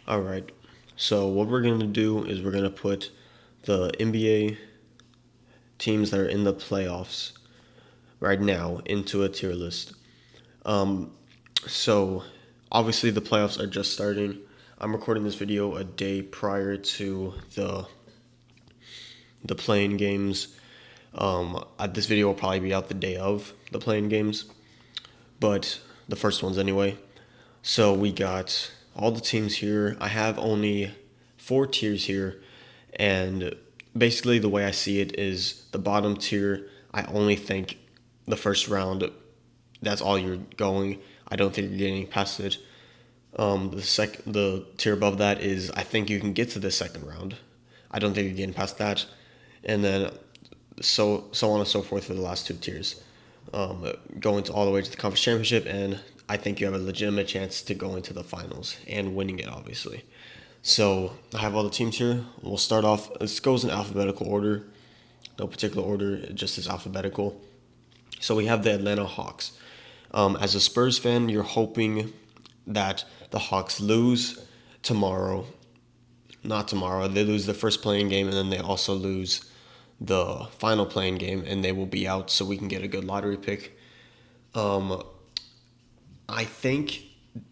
All right. So what we're going to do is we're going to put the NBA teams that are in the playoffs right now into a tier list. Um, so obviously the playoffs are just starting. I'm recording this video a day prior to the playing games. This video will probably be out the day of the playing games, but the first ones anyway. So we got all the teams here. I have only four tiers here, and basically the way I see it is the bottom tier. I only think the first round. That's all you're going. I don't think you're getting past it. The tier above that is I think you can get to the second round. I don't think you're getting past that, and then so on and so forth for the last two tiers, going to all the way to the conference championship, and I think you have a legitimate chance to go into the finals and winning it, obviously. So I have all the teams here. We'll start off. This goes in alphabetical order, no particular order, it just is alphabetical. So we have the Atlanta Hawks. As a Spurs fan, you're hoping that the Hawks lose tomorrow. Not tomorrow. They lose the first playing game, and then they also lose the final playing game, and they will be out, so we can get a good lottery pick. Um, I think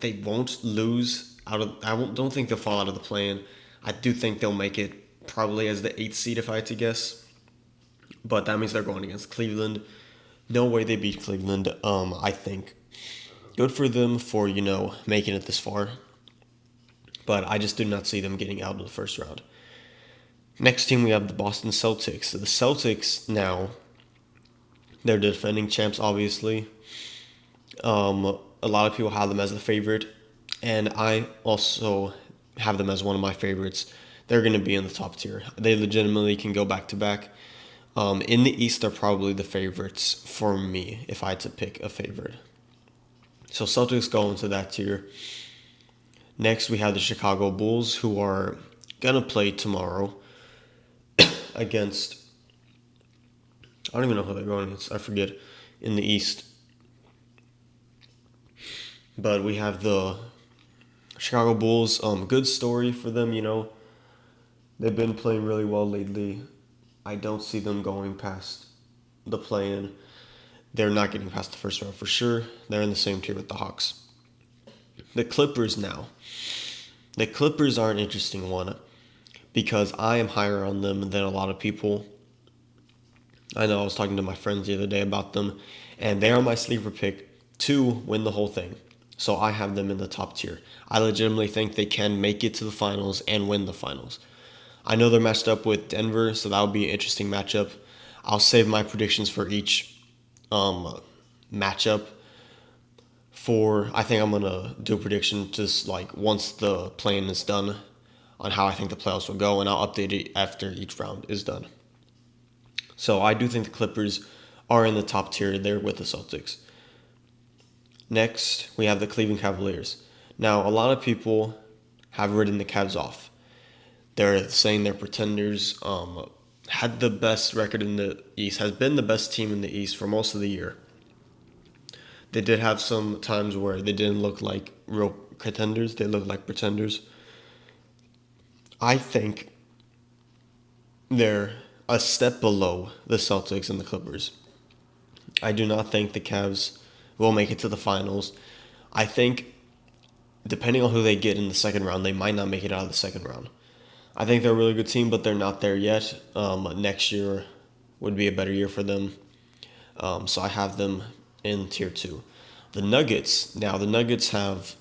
they won't lose out of. Don't think they'll fall out of the play-in. I do think they'll make it probably as the eighth seed if I had to guess, but that means they're going against Cleveland. No way they beat Cleveland. I think good for them for making it this far, but I just do not see them getting out of the first round. Next team we have the Boston Celtics. So the Celtics now, they're defending champs, obviously. A lot of people have them as the favorite, and I also have them as one of my favorites. They're going to be in the top tier. They legitimately can go back to back. In the East, they're probably the favorites for me if I had to pick a favorite. So Celtics go into that tier. Next, we have the Chicago Bulls, who are going to play tomorrow against, I don't even know who they're going against, I forget, in the East. But we have the Chicago Bulls. Good story for them, They've been playing really well lately. I don't see them going past the play-in. They're not getting past the first round for sure. They're in the same tier with the Hawks. The Clippers now. The Clippers are an interesting one because I am higher on them than a lot of people. I know I was talking to my friends the other day about them, and they are my sleeper pick to win the whole thing. So I have them in the top tier. I legitimately think they can make it to the finals and win the finals. I know they're matched up with Denver, so that will be an interesting matchup. I'll save my predictions for each matchup. I think I'm gonna do a prediction just like once the plan is done on how I think the playoffs will go, and I'll update it after each round is done. So I do think the Clippers are in the top tier there with the Celtics. Next, we have the Cleveland Cavaliers. Now, a lot of people have written the Cavs off. They're saying they're pretenders. Had the best record in the East, has been the best team in the East for most of the year. They did have some times where they didn't look like real contenders, they looked like pretenders. I think they're a step below the Celtics and the Clippers. I do not think the Cavs will make it to the finals. I think, depending on who they get in the second round, they might not make it out of the second round. I think they're a really good team, but they're not there yet. Next year would be a better year for them. So I have them in tier two. The Nuggets. Now, the Nuggets have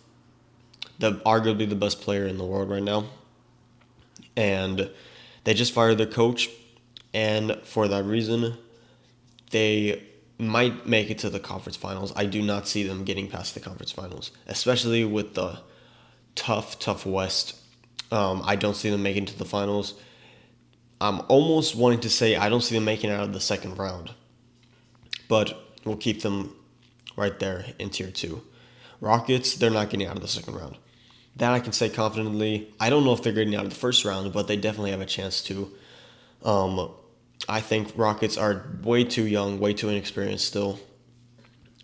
arguably the best player in the world right now. And they just fired their coach. And for that reason, they might make it to the conference finals. I do not see them getting past the conference finals, especially with the tough West. I don't see them making it to the finals. I'm almost wanting to say I don't see them making it out of the second round, but we'll keep them right there in tier two. Rockets, they're not getting out of the second round. That I can say confidently. I don't know if they're getting out of the first round, but they definitely have a chance to. I think Rockets are way too young, way too inexperienced still.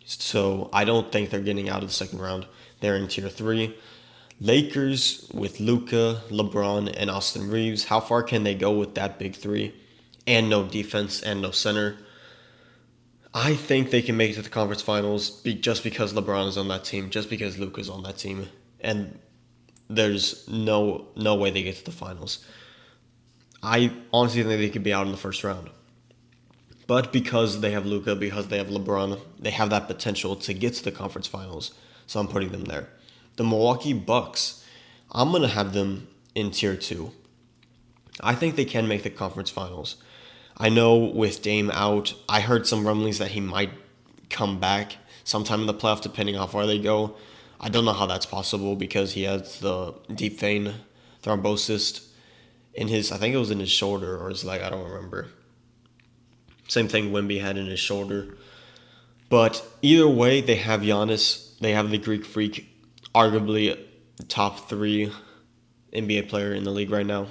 So I don't think they're getting out of the second round. They're in tier three. Lakers with Luka, LeBron, and Austin Reeves. How far can they go with that big three and no defense and no center? I think they can make it to the conference finals just because LeBron is on that team, just because Luka's on that team, and there's no way they get to the finals. I honestly think they could be out in the first round. But because they have Luka, because they have LeBron, they have that potential to get to the conference finals. So I'm putting them there. The Milwaukee Bucks, I'm going to have them in tier 2. I think they can make the conference finals. I know with Dame out, I heard some rumblings that he might come back sometime in the playoff, depending how far they go. I don't know how that's possible because he has the deep vein thrombosis in his, I think it was in his shoulder or his leg, I don't remember. Same thing Wemby had in his shoulder. But either way, they have Giannis, they have the Greek Freak, arguably top 3 NBA player in the league right now.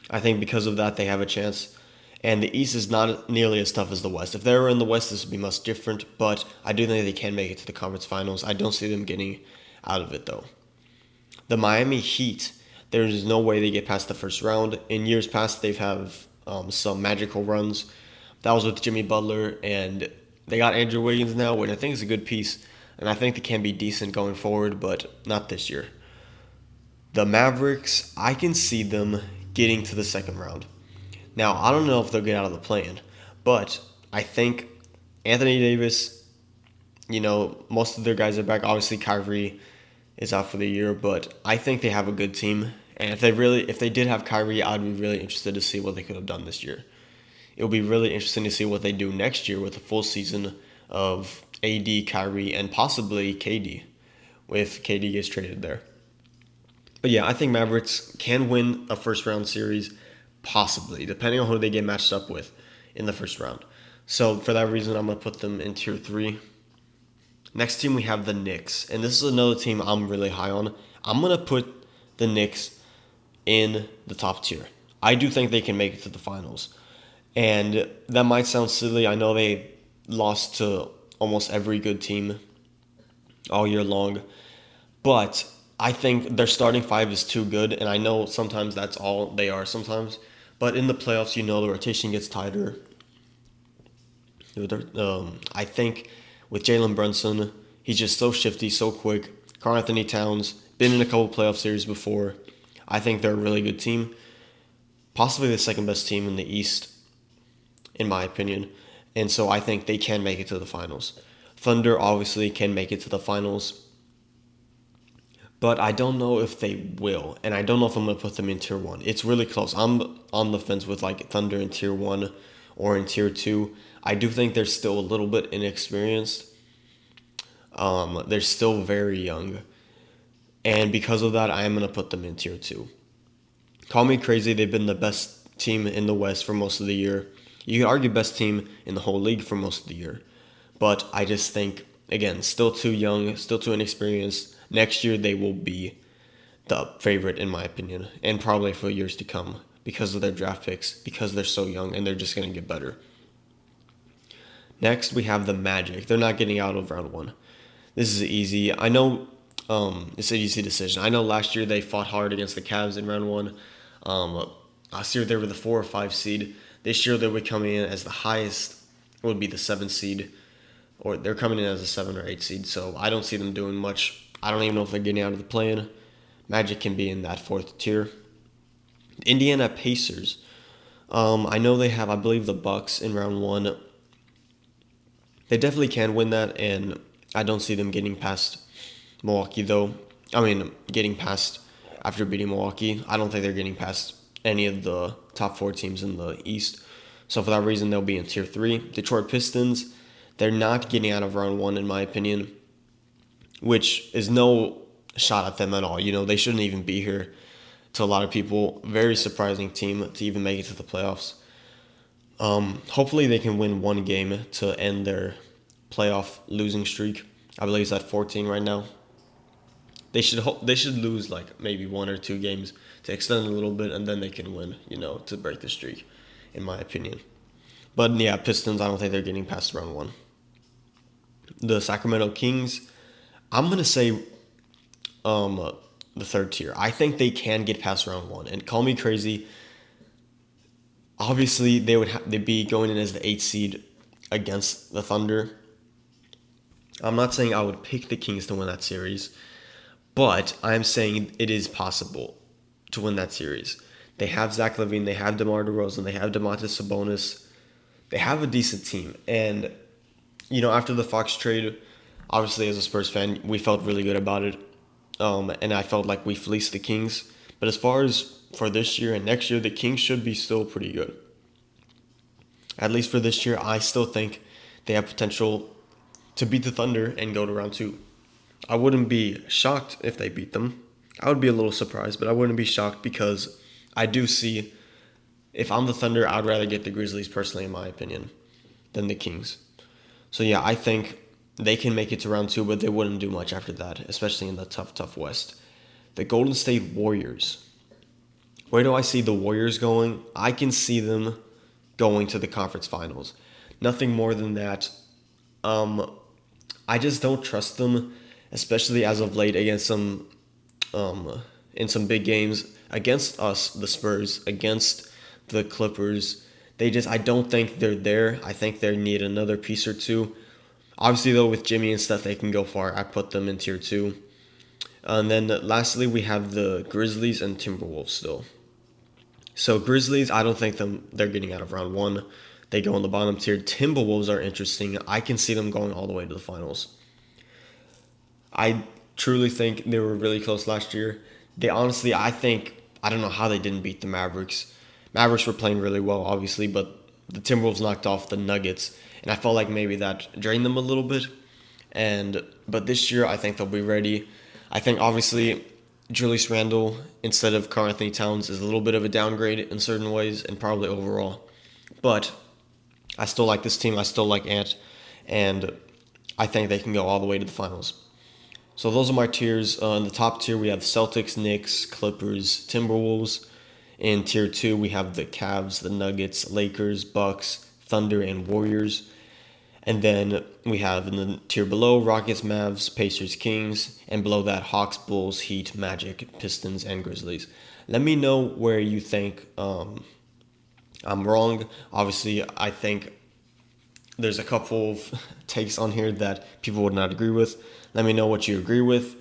I think because of that, they have a chance. And the East is not nearly as tough as the West. If they were in the West, this would be much different. But I do think they can make it to the conference finals. I don't see them getting out of it, though. The Miami Heat, there is no way they get past the first round. In years past, they've had some magical runs. That was with Jimmy Butler, and they got Andrew Wiggins now, which I think is a good piece. And I think they can be decent going forward, but not this year. The Mavericks, I can see them getting to the second round. Now, I don't know if they'll get out of the play-in, but I think Anthony Davis, most of their guys are back. Obviously, Kyrie is out for the year, but I think they have a good team. And if they did have Kyrie, I'd be really interested to see what they could have done this year. It will be really interesting to see what they do next year with a full season of AD, Kyrie, and possibly KD, if KD gets traded there. But yeah, I think Mavericks can win a first round series, possibly, depending on who they get matched up with in the first round. So for that reason, I'm going to put them in tier 3. Next team, we have the Knicks. And this is another team I'm really high on. I'm going to put the Knicks in the top tier. I do think they can make it to the finals. And that might sound silly. I know they lost to almost every good team all year long. But I think their starting 5 is too good. And I know sometimes that's all they are sometimes. But in the playoffs, the rotation gets tighter. I think with Jalen Brunson, he's just so shifty, so quick. Karl Anthony Towns, been in a couple playoff series before. I think they're a really good team. Possibly the second best team in the East, in my opinion. And so I think they can make it to the finals. Thunder obviously can make it to the finals. But I don't know if they will. And I don't know if I'm going to put them in tier 1. It's really close. I'm on the fence with Thunder in tier 1 or in tier 2. I do think they're still a little bit inexperienced. They're still very young. And because of that, I am going to put them in tier 2. Call me crazy. They've been the best team in the West for most of the year. You could argue best team in the whole league for most of the year. But I just think, again, still too young, still too inexperienced. Next year, they will be the favorite, in my opinion, and probably for years to come because of their draft picks, because they're so young, and they're just going to get better. Next, we have the Magic. They're not getting out of round 1. This is easy. I know it's an easy decision. I know last year they fought hard against the Cavs in round 1. Last year they were the 4 or 5 seed. This year they would come in as the highest, would be the 7 seed, or they're coming in as a 7 or 8 seed. So I don't see them doing much. I don't even know if they're getting out of the play-in. Magic can be in that 4th tier. Indiana Pacers. I know they have, I believe, the Bucks in round 1. They definitely can win that, and I don't see them getting past Milwaukee, though. Getting past after beating Milwaukee. I don't think they're getting past any of the top 4 teams in the East. So for that reason, they'll be in tier 3. Detroit Pistons, they're not getting out of round 1, in my opinion, which is no shot at them at all. They shouldn't even be here to a lot of people. Very surprising team to even make it to the playoffs. Hopefully they can win 1 game to end their playoff losing streak. I believe it's at 14 right now. They should lose maybe 1 or 2 games to extend a little bit, and then they can win, to break the streak, in my opinion. But yeah, Pistons, I don't think they're getting past round 1. The Sacramento Kings, I'm going to say the third tier. I think they can get past round one. And call me crazy. Obviously, they'd be going in as the 8th seed against the Thunder. I'm not saying I would pick the Kings to win that series, but I'm saying it is possible to win that series. They have Zach LaVine, they have DeMar DeRozan, they have Domantas Sabonis. They have a decent team. And, after the Fox trade, obviously as a Spurs fan, we felt really good about it. And I felt like we fleeced the Kings. But as far as for this year and next year, the Kings should be still pretty good. At least for this year, I still think they have potential to beat the Thunder and go to round two. I wouldn't be shocked if they beat them. I would be a little surprised, but I wouldn't be shocked because I do see, if I'm the Thunder, I'd rather get the Grizzlies personally, in my opinion, than the Kings. So yeah, I think they can make it to round two, but they wouldn't do much after that, especially in the tough West. The Golden State Warriors. Where do I see the Warriors going? I can see them going to the conference finals. Nothing more than that. I just don't trust them, especially as of late against in some big games against us, the Spurs, against the Clippers. I don't think they're there. I think they need another piece or two. Obviously, though, with Jimmy and stuff, they can go far. I put them in tier 2. And then lastly, we have the Grizzlies and Timberwolves still. So Grizzlies, I don't think they're getting out of round 1. They go in the bottom tier. Timberwolves are interesting. I can see them going all the way to the finals. I truly think they were really close last year. I don't know how they didn't beat the Mavericks. Mavericks were playing really well, obviously, but the Timberwolves knocked off the Nuggets, and I felt like maybe that drained them a little bit. But this year, I think they'll be ready. I think, obviously, Julius Randle instead of Karl Anthony Towns is a little bit of a downgrade in certain ways and probably overall. But I still like this team. I still like Ant, and I think they can go all the way to the finals. So those are my tiers. In the top tier, we have Celtics, Knicks, Clippers, Timberwolves. In tier 2, we have the Cavs, the Nuggets, Lakers, Bucks, Thunder, and Warriors. And then we have in the tier below, Rockets, Mavs, Pacers, Kings. And below that, Hawks, Bulls, Heat, Magic, Pistons, and Grizzlies. Let me know where you think I'm wrong. Obviously, I think there's a couple of takes on here that people would not agree with. Let me know what you agree with,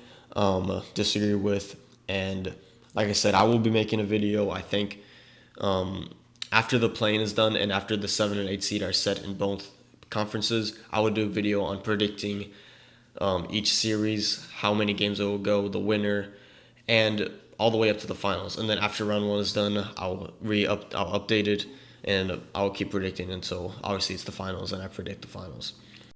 disagree with, and like I said, I will be making a video, I think, after the play-in is done and after the 7 and 8 seed are set in both conferences. I will do a video on predicting each series, how many games it will go, the winner, and all the way up to the finals. And then after round 1 is done, I'll update it, and I'll keep predicting until obviously it's the finals and I predict the finals.